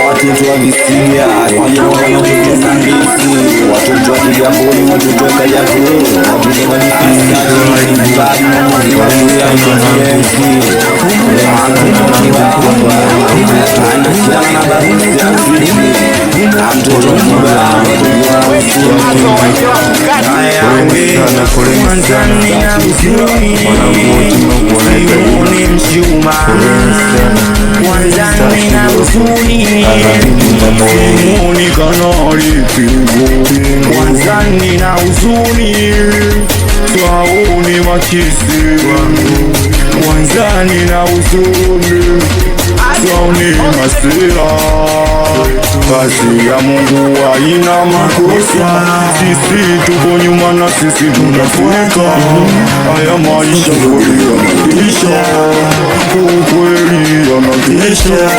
Watoto wa Visiga, watoto wa Sangisi, watoto wa Kigamboni, watoto wa Kayakuru, watoto wa Visiga, mbali na mwani wa Kuya, anasiana na barusi ya Afriki, mtoto mbala, Mwanzani na Usuni, Simoni Mshuma, Mwanzani na Usuni, Simoni Kanari Pingu, Mwanzani na Usuni, Twauni Makisi, Mwanzani na Usuni, Twauni Masira. Kazi ya Mungu haina makosa, sisi tuko nyuma na sisi tunafika. Haya maisha kweli yanatisha, ukweli yanatisha.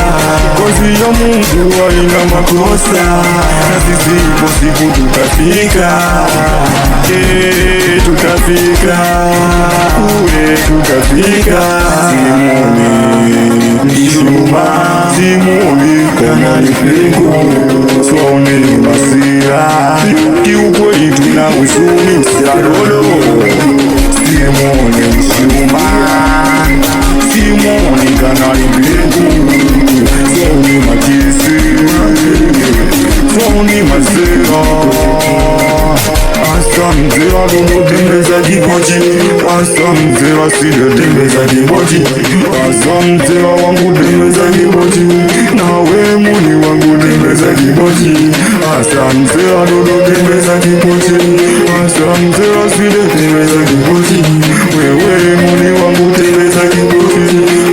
Kazi ya Mungu haina makosa, na sisi ipo siku tutafika. Tutafika, tutafika. Simoni Mshuma, Simoni Kanari Pingu, Twauni Masira, kiukweli tuna huzuni Sialolo. Simoni Mshuma, Simoni Kanari Pingu, Twauni Makisi, Twauni Masira. Asa mzera domo tembeza kipochi, asa mzera sile tembeza kipochi, asa mzera wangu tembeza kipochi, nawe muni wangu tembeza kipochi. Asa mzera dodo tembeza kipochi, asa mzera sile tembeza kipochi, wewe muni wangu tembeza kipochi.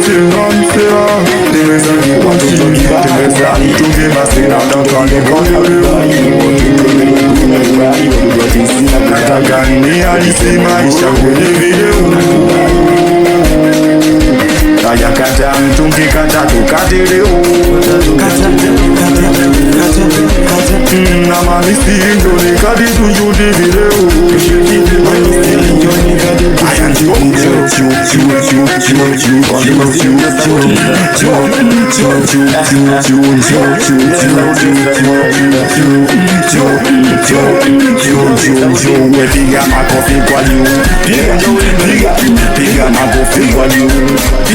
Sera mzera tembeza kipochi, tembeza mtunge masera nakane kaya. Katagani alisimaisha kwenye video, kaya kata mtungi kata tukate leo, na malisi njoni kadi tujudi video. Aya njo piga makofi kwa juu, piga makofi kwa juu, piga makofi kwa juu,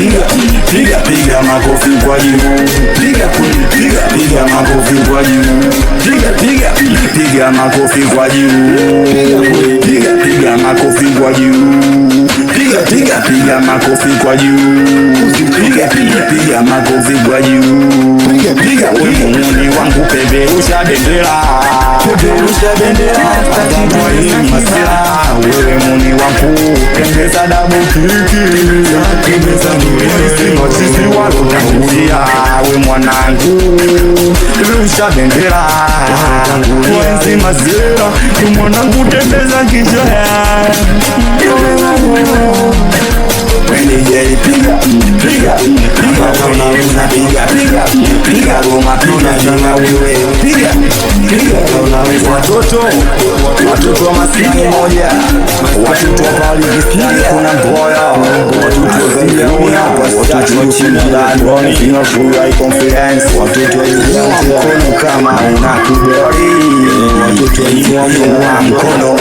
piga makofi kwa juu, piga makofi kwa juu, piga makofi kwa juu, piga makofi kwa juu, piga makofi kwa juu. Muni wangu peperusha bendera, Masira, wewe muni wangu tembeza dabu kiki, sisi walotangulia, we mwanangu rusha bendera, wenzi Masira, mwanangu tembeza kijoya. Piga goma tunajana wewe, watoto wa maskini moja, watoto wa pali Visiga kuna Mboya, watoto wa Zambia, watoto wa Chindani, tunafurahi conference, watoto wa mkono kama unakubali, watoto wa mkono,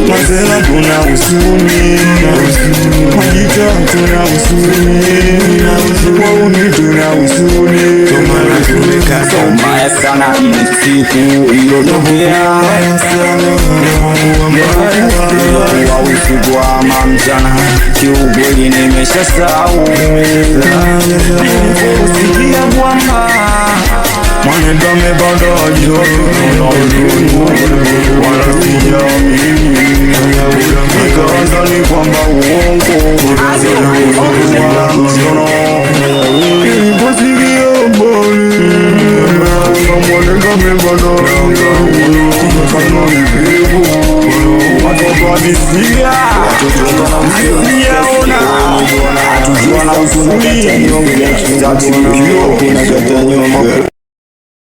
Mazela tuna usuni, Majika tuna usuni, Wauni tuna usuni. Tumana tumekasa mbaya sana, siku iliyotokea wa usiku wa mchana, kiukweli nimeshasahau. Sikia kwamba mwanenda mebanda jioni, wala sijamini, nikaanza ni kwamba uongo, Mwanenda nimepata kama mpepo watoto wa Biblia sijaona tujua na usuni